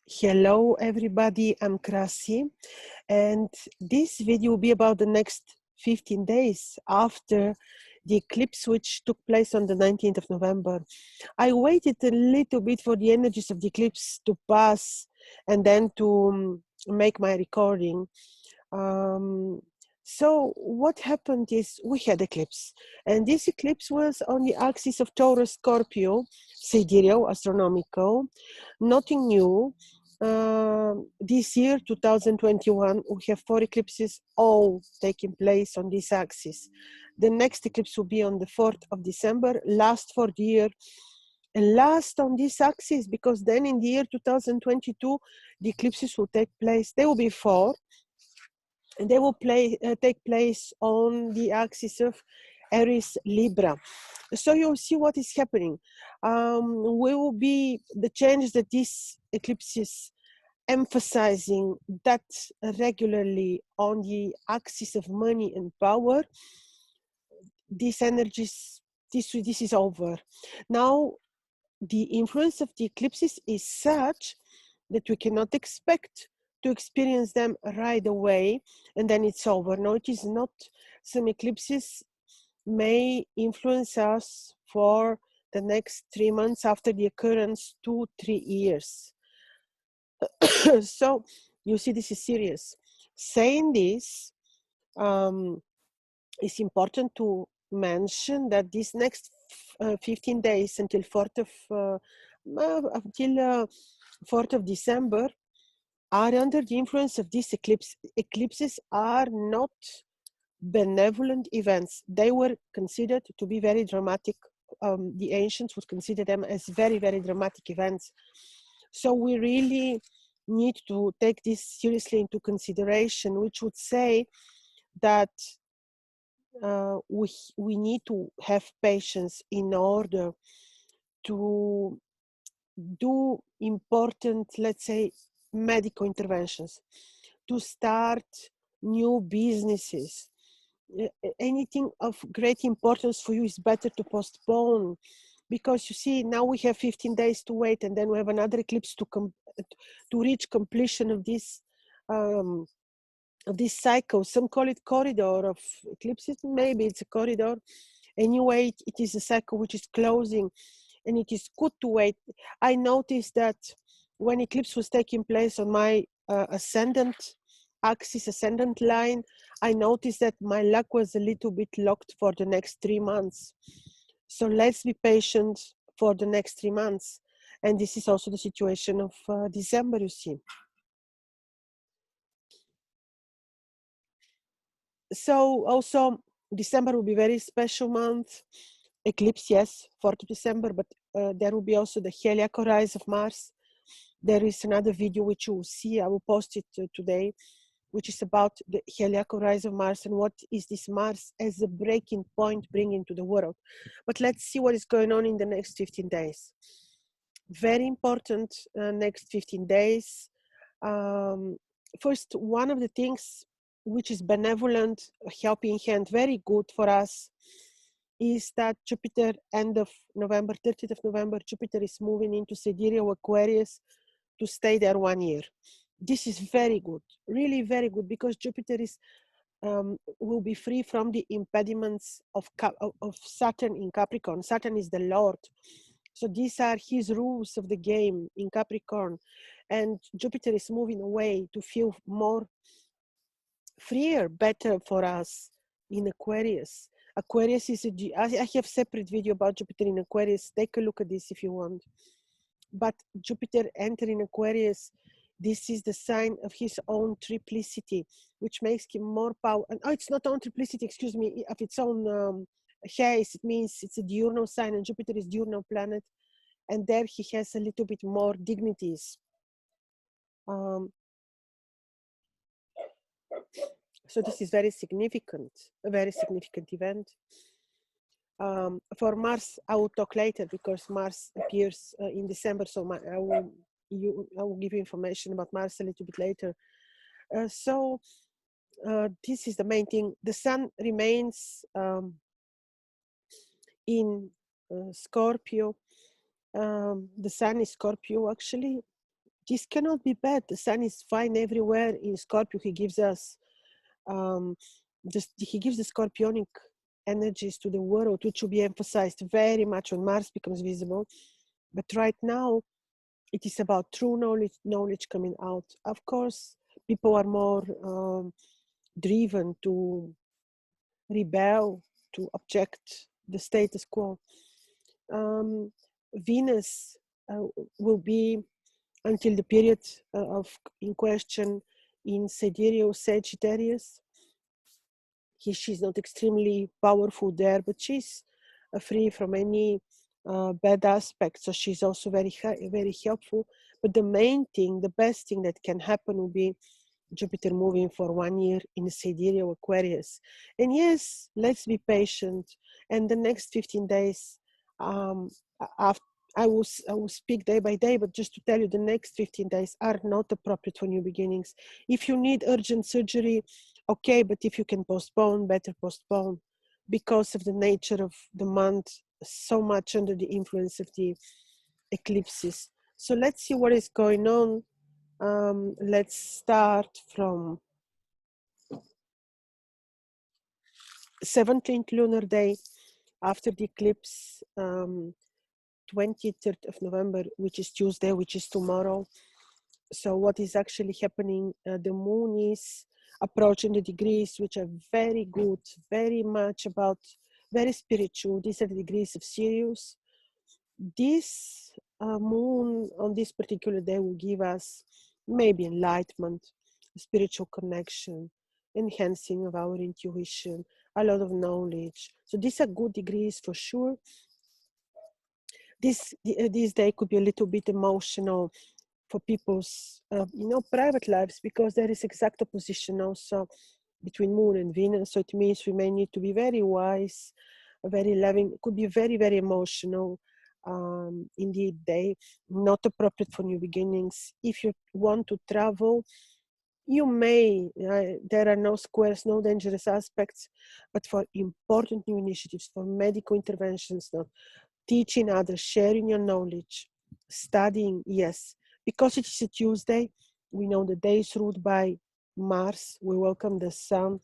Hello everybody, I'm Krasi, and this video will be about the next 15 days after the eclipse which took place on the 19th of November. I waited a little bit for the energies of the eclipse to pass and then to make my recording. So what happened is we had eclipse, and this eclipse was on the axis of Taurus Scorpio, sidereal, astronomical, nothing new. This year, 2021, we have 4 eclipses all taking place on this axis. The next eclipse will be on the 4th of December, last for the year, and last on this axis, because then in the year 2022, the eclipses will take place. There will be 4, and they will take place on the axis of Aries Libra. So you'll see what is happening. We will be the changes that this eclipse is emphasizing that regularly on the axis of money and power. These energies, this is over. Now, the influence of the eclipses is such that we cannot expect to experience them right away and then it's over. No, it is not. Some eclipses may influence us for the next 3 months after the occurrence, 2-3 years. So you see, this is serious. Saying this, it's important to mention that these next 15 days until 4th of December are under the influence of this eclipse. Eclipses are not benevolent events. They were considered to be very dramatic. The ancients would consider them as very, very dramatic events. So we really need to take this seriously into consideration, which would say that we need to have patience in order to do important, let's say, medical interventions, to start new businesses. Anything of great importance for you is better to postpone, because you see, now we have 15 days to wait, and then we have another eclipse to reach completion of this cycle. Some call it corridor of eclipses. Maybe it's a corridor. Anyway, it is a cycle which is closing, and it is good to wait. I noticed that when eclipse was taking place on my ascendant axis, ascendant line, I noticed that my luck was a little bit locked for the next 3 months. So let's be patient for the next 3 months. And this is also the situation of December, you see. So also December will be a very special month. Eclipse, yes, 4th of December, but there will be also the heliacal rise of Mars. There is another video which you will see, I will post it today, which is about the heliacal rise of Mars and what is this Mars as a breaking point bringing to the world. But let's see what is going on in the next 15 days. Very important next 15 days. First, one of the things which is benevolent, helping hand, very good for us, is that Jupiter, end of November, 30th of November, Jupiter is moving into sidereal Aquarius to stay there 1 year. This is very good, really very good, because Jupiter is will be free from the impediments of Saturn in Capricorn. Saturn is the Lord. So these are his rules of the game in Capricorn. And Jupiter is moving away to feel more freer, better for us in Aquarius. Aquarius is I have separate video about Jupiter in Aquarius. Take a look at this if you want. But Jupiter entering Aquarius, this is the sign of his own triplicity, which makes him more powerful. And it's not own triplicity, excuse me, of its own haze. It means it's a diurnal sign, and Jupiter is diurnal planet. And there he has a little bit more dignities. So this is very significant, a very significant event. For Mars, I will talk later, because Mars appears in December. So I will give you information about Mars a little bit later. So this is the main thing. The Sun remains in Scorpio. The Sun is Scorpio, actually. this cannot be bad. The sun is fine everywhere. In Scorpio, he gives us, he gives the scorpionic energies to the world, which will be emphasized very much when Mars becomes visible. But right now, it is about true knowledge coming out. Of course, people are more driven to rebel, to object the status quo. Venus will be, until the period of in question, in Sidereal Sagittarius. She's not extremely powerful there, but she's free from any bad aspects. So she's also very helpful. But the main thing, the best thing that can happen will be Jupiter moving for 1 year in Sidereal Aquarius. And yes, let's be patient. And the next 15 days, after, I will speak day by day, but just to tell you, the next 15 days are not appropriate for new beginnings. If you need urgent surgery, okay, but if you can postpone, better postpone, because of the nature of the month, so much under the influence of the eclipses. So let's see what is going on. Let's start from 17th lunar day after the eclipse, 23rd of November, which is Tuesday, which is tomorrow. So what is actually happening? The moon is approaching the degrees, which are very good, very much about, very spiritual. These are the degrees of Sirius. This moon on this particular day will give us maybe enlightenment, spiritual connection, enhancing of our intuition, a lot of knowledge. So these are good degrees for sure. This day could be a little bit emotional for people's private lives, because there is exact opposition also between Moon and Venus. So it means we may need to be very wise, very loving. It could be very, very emotional. Indeed, day not appropriate for new beginnings. If you want to travel, you may, there are no squares, no dangerous aspects, but for important new initiatives, for medical interventions, no, teaching others, sharing your knowledge, studying, yes. Because it is a Tuesday, we know the day is ruled by Mars. We welcome the sun.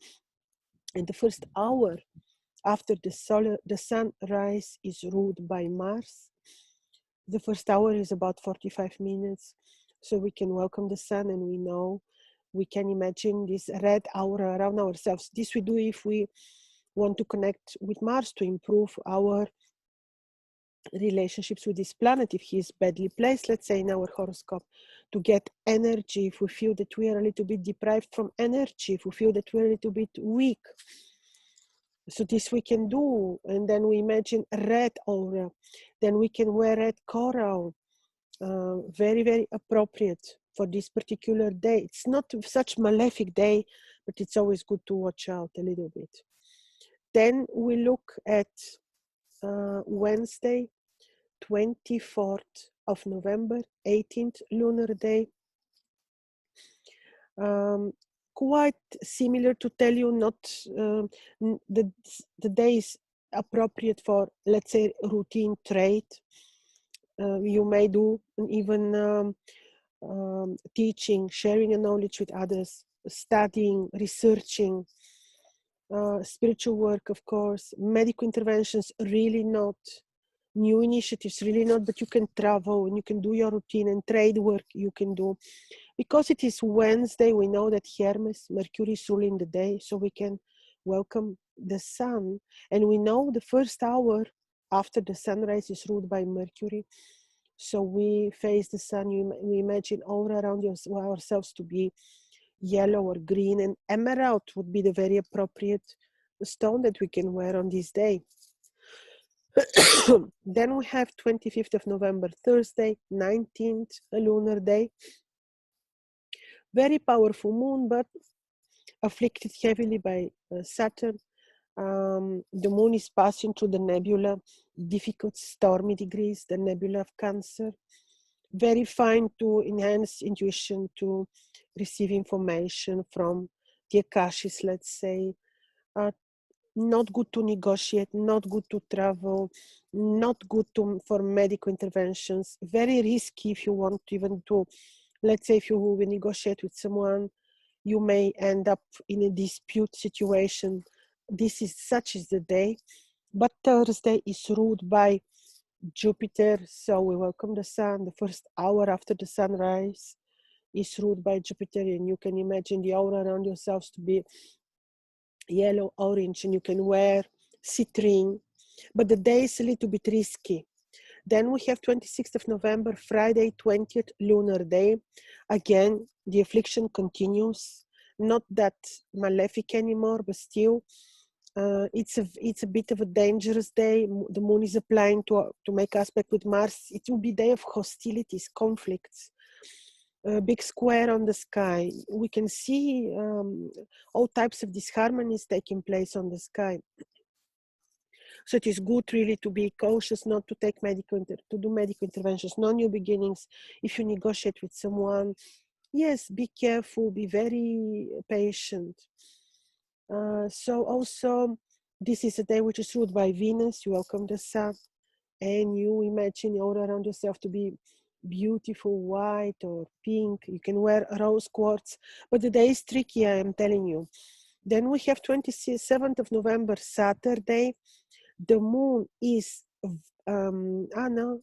And the first hour after the sunrise is ruled by Mars. The first hour is about 45 minutes. So we can welcome the sun, and we know, we can imagine this red aura around ourselves. This we do if we want to connect with Mars to improve our relationships with this planet. If he is badly placed, let's say in our horoscope, to get energy, if we feel that we are a little bit deprived from energy, if we feel that we're a little bit weak. So this we can do. And then we imagine red aura. Then we can wear red coral. Very, very appropriate for this particular day. It's not such malefic day, but it's always good to watch out a little bit. Then we look at Wednesday, 24th of November, 18th lunar day. Quite similar, to tell you, not the day is appropriate for, let's say, routine trade. You may do even teaching, sharing your knowledge with others, studying, researching, spiritual work, of course, medical interventions, really not. New initiatives, really not, but you can travel and you can do your routine, and trade work you can do. Because it is Wednesday, we know that Hermes, Mercury, is ruling the day, so we can welcome the sun. And we know the first hour after the sunrise is ruled by Mercury. So we face the sun, we imagine all around ourselves to be yellow or green, and emerald would be the very appropriate stone that we can wear on this day. Then we have 25th of November, Thursday, 19th lunar day. Very powerful moon, but afflicted heavily by Saturn. The moon is passing through the nebula, difficult stormy degrees, the nebula of Cancer. Very fine to enhance intuition, to receive information from the Akashis, let's say. Not good to negotiate, not good to travel, not good for medical interventions. Very risky if you want even to let's say if you will negotiate with someone, you may end up in a dispute situation. Such is the day. But Thursday is ruled by Jupiter, so we welcome the sun. The first hour after the sunrise is ruled by Jupiter, and you can imagine the aura around yourselves to be yellow, orange, and you can wear citrine. But the day is a little bit risky. Then we have 26th of November, Friday, 20th lunar day. Again, the affliction continues. Not that malefic anymore, but still, it's a bit of a dangerous day. The moon is applying to make aspect with Mars. It will be day of hostilities, conflicts. A big square on the sky. We can see all types of disharmonies taking place on the sky. So it is good really to be cautious, not to take to do medical interventions, no new beginnings. If you negotiate with someone, yes, be careful, be very patient. So also, this is a day which is ruled by Venus. You welcome the sun, and you imagine all around yourself to be beautiful white or pink. You can wear rose quartz, but the day is tricky, I am telling you. Then we have 27th of November, Saturday. The moon is, it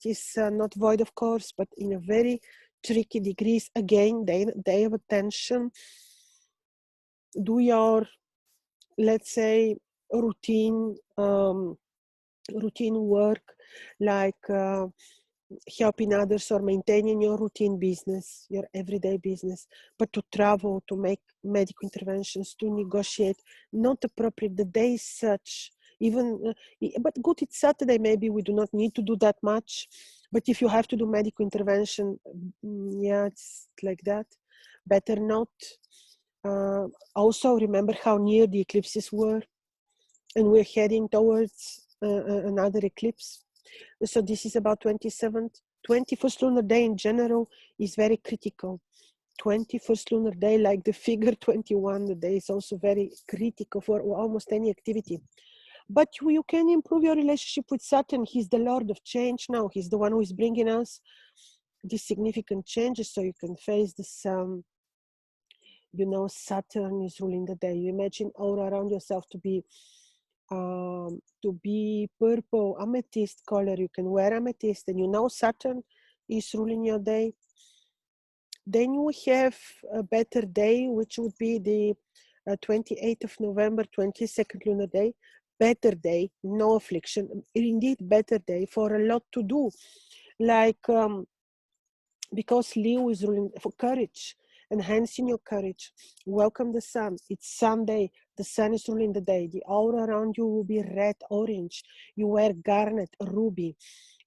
is not void, of course, but in a very tricky degrees. Again, day of attention. Do your, let's say, routine work, like helping others or maintaining your routine business, your everyday business. But to travel, to make medical interventions, to negotiate, not appropriate. The day is such, even, but good, it's Saturday, maybe we do not need to do that much. But if you have to do medical intervention, yeah, it's like that. Better not. Also, remember how near the eclipses were, and we're heading towards another eclipse. So this is about 27th. 21st lunar day in general is very critical. 21st lunar day, like the figure 21, the day is also very critical for almost any activity. But you can improve your relationship with Saturn. He's the Lord of change now. He's the one who is bringing us these significant changes, so you can face the sun. You know, Saturn is ruling the day. You imagine aura around yourself to be purple, amethyst color. You can wear amethyst, and you know Saturn is ruling your day. Then we have a better day, which would be the 28th of November, 22nd lunar day. Better day, no affliction. Indeed, better day for a lot to do. Like, because Leo is ruling for courage, enhancing your courage. Welcome the sun. It's Sunday. The sun is ruling the day. The aura around you will be red, orange. You wear garnet, ruby.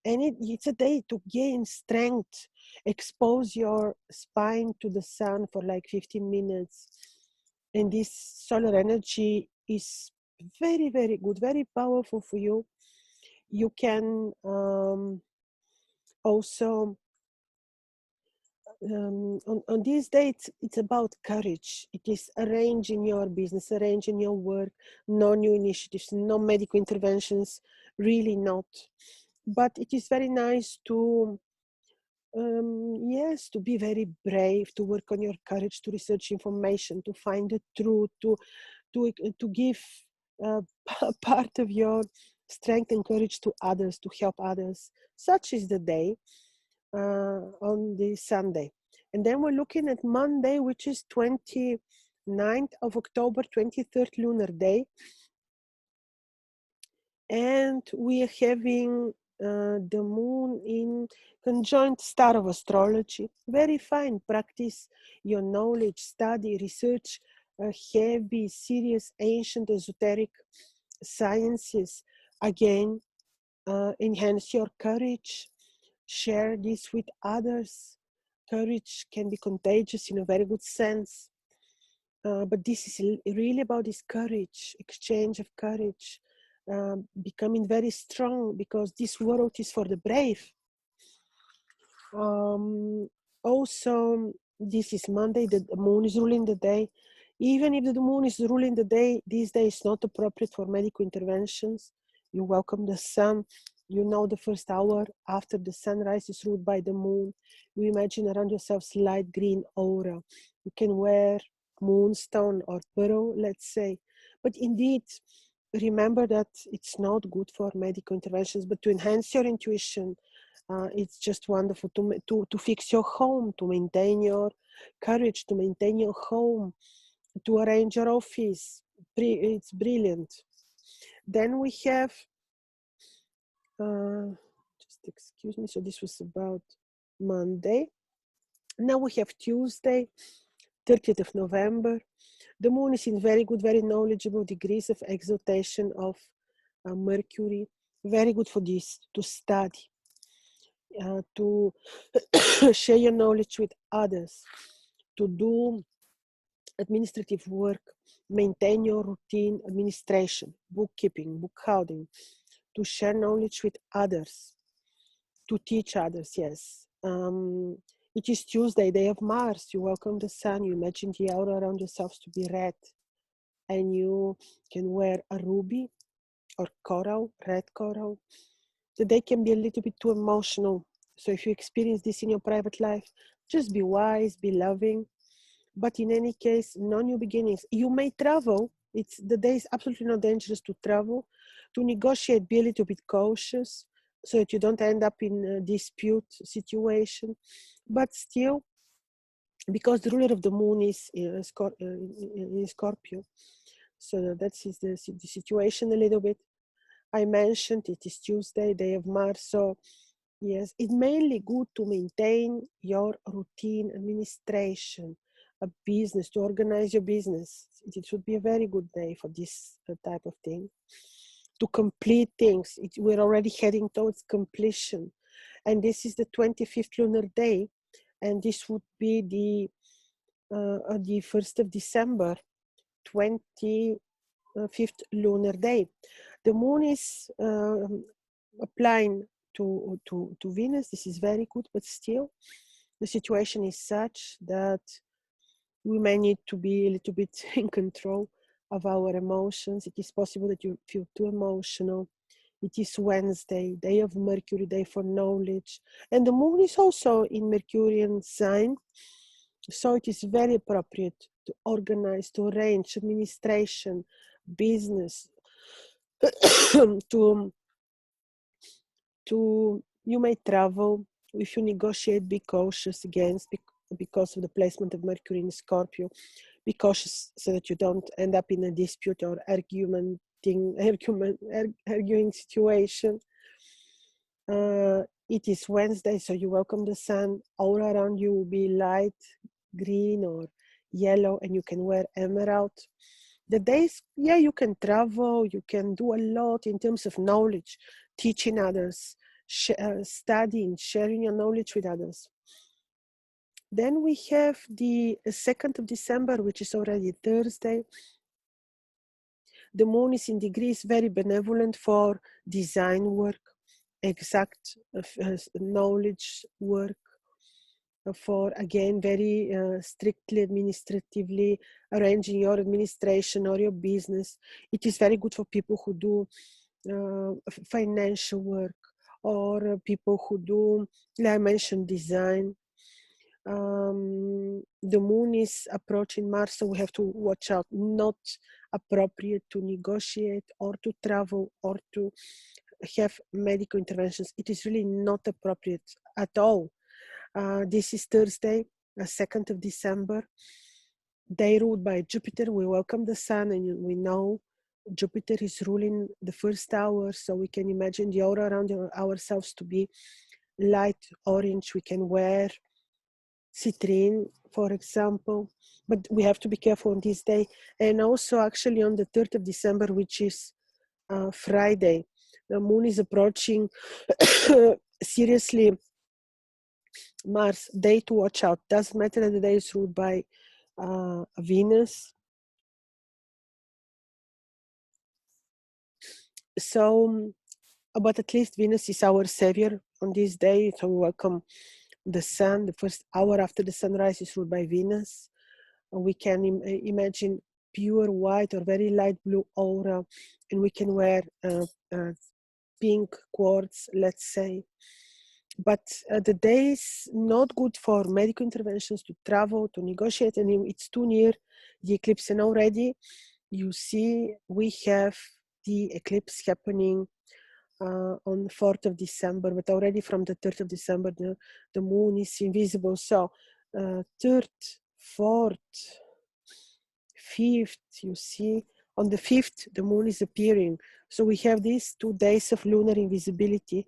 And it's a day to gain strength. Expose your spine to the sun for like 15 minutes. And this solar energy is very, very good, very powerful for you. You can also, on these days, it's about courage. It is arranging your business, arranging your work, no new initiatives, no medical interventions, really not. But it is very nice to, yes, to be very brave, to work on your courage, to research information, to find the truth, to give part of your strength and courage to others, to help others. Such is the day on the Sunday. And then we're looking at Monday, which is 29th of October, 23rd lunar day. And we are having the moon in conjunct star of astrology. Very fine. Practice your knowledge, study, research heavy, serious, ancient, esoteric sciences. Again, enhance your courage. Share this with others. Courage can be contagious in a very good sense. But this is really about this courage, exchange of courage. Becoming very strong, because this world is for the brave. Also, this is Monday, the moon is ruling the day. Even if the moon is ruling the day, this day is not appropriate for medical interventions. You welcome the sun. You know, the first hour after the sunrise is ruled by the moon. You imagine around yourselves light green aura. You can wear moonstone or pearl, let's say. But indeed, remember that it's not good for medical interventions, but to enhance your intuition, it's just wonderful to fix your home, to maintain your courage, to maintain your home, to arrange your office. It's brilliant. Then we have, just excuse me, so this was about Monday. Now we have Tuesday, 30th of November. The moon is in very good, very knowledgeable degrees of exaltation of Mercury. Very good for this, to study, to share your knowledge with others, to do administrative work, maintain your routine administration, bookkeeping, bookholding, to share knowledge with others, to teach others, yes. It is Tuesday, day of Mars. You welcome the sun, you imagine the aura around yourselves to be red, and you can wear a ruby or coral, red coral. The day can be a little bit too emotional. So if you experience this in your private life, just be wise, be loving. But in any case, no new beginnings. You may travel. The day is absolutely not dangerous to travel. To negotiate, be a little bit cautious so that you don't end up in a dispute situation. But still, because the ruler of the moon is in Scorpio, so that's the situation a little bit. I mentioned it is Tuesday, day of Mars, so yes, it's mainly good to maintain your routine administration, a business, to organize your business. It should be a very good day for this type of thing. To complete things, we're already heading towards completion. And this is the 25th lunar day, and this would be the 1st of December, 25th lunar day. The moon is applying to Venus. This is very good, but still the situation is such that we may need to be a little bit in control of our emotions. It is possible that you feel too emotional. It is Wednesday, day of Mercury, day for knowledge. And the moon is also in Mercurian sign. So it is very appropriate to organize, to arrange administration, business, to you may travel. If you negotiate, be cautious against because of the placement of Mercury in Scorpio. Be cautious so that you don't end up in a dispute or arguing situation. It is Wednesday, so you welcome the sun. All around you will be light green or yellow, and you can wear emerald. The days, yeah, you can travel, you can do a lot in terms of knowledge, teaching others, studying, sharing your knowledge with others. Then we have the 2nd of December, which is already Thursday. The moon is in degrees, very benevolent for design work, exact knowledge work, for again very strictly administratively arranging your administration or your business. It is very good for people who do financial work, or people who do, like I mentioned, design. The moon is approaching Mars, so we have to watch out. Not appropriate to negotiate or to travel or to have medical interventions. It is really not appropriate at all. This is Thursday, 2nd of December, day ruled by Jupiter. We welcome the sun, and we know Jupiter is ruling the first hour, so we can imagine the aura around ourselves to be light orange. We can wear citrine, for example, but we have to be careful on this day. And also actually on the 3rd of December, which is Friday, the moon is approaching seriously Mars, day to watch out. Doesn't matter that the day is ruled by Venus. So, but at least Venus is our savior on this day. So we welcome the sun. The first hour after the sunrise is ruled by Venus. We can imagine pure white or very light blue aura, and we can wear pink quartz, let's say. But the day is not good for medical interventions, to travel, to negotiate, and it's too near the eclipse. And already you see we have the eclipse happening on the 4th of December, but already from the 3rd of December, the moon is invisible. So 3rd, 4th, 5th, you see, on the 5th, the moon is appearing. So we have these 2 days of lunar invisibility.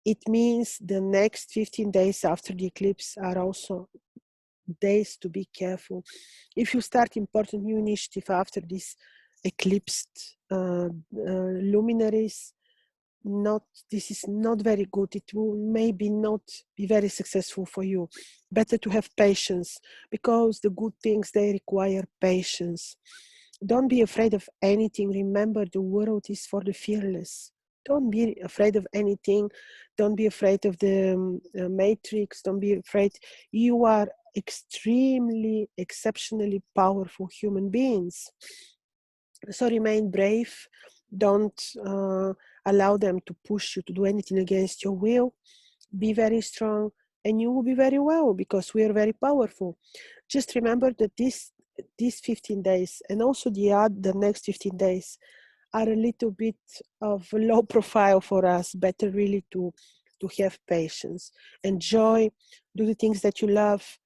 It means the next 15 days after the eclipse are also days to be careful. If you start important new initiative after this eclipsed luminaries, this is not very good. It will maybe not be very successful for you. Better to have patience, because the good things, they require patience. Don't be afraid of anything. Remember, the world is for the fearless. Don't be afraid of anything. Don't be afraid of the matrix. Don't be afraid. You are extremely, exceptionally powerful human beings. So remain brave. Don't allow them to push you to do anything against your will. Be very strong, and you will be very well, because we are very powerful. Just remember that these 15 days and also the next 15 days are a little bit of a low profile for us. Better really to have patience, enjoy, do the things that you love,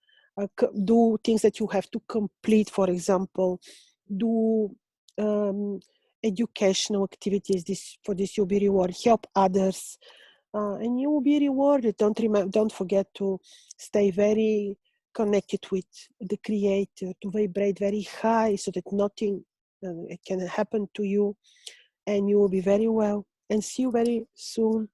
do things that you have to complete. For example, do educational activities. For this you'll be rewarded. Help others, and you will be rewarded. Don't forget to stay very connected with the Creator, to vibrate very high, so that nothing can happen to you, and you will be very well. And see you very soon.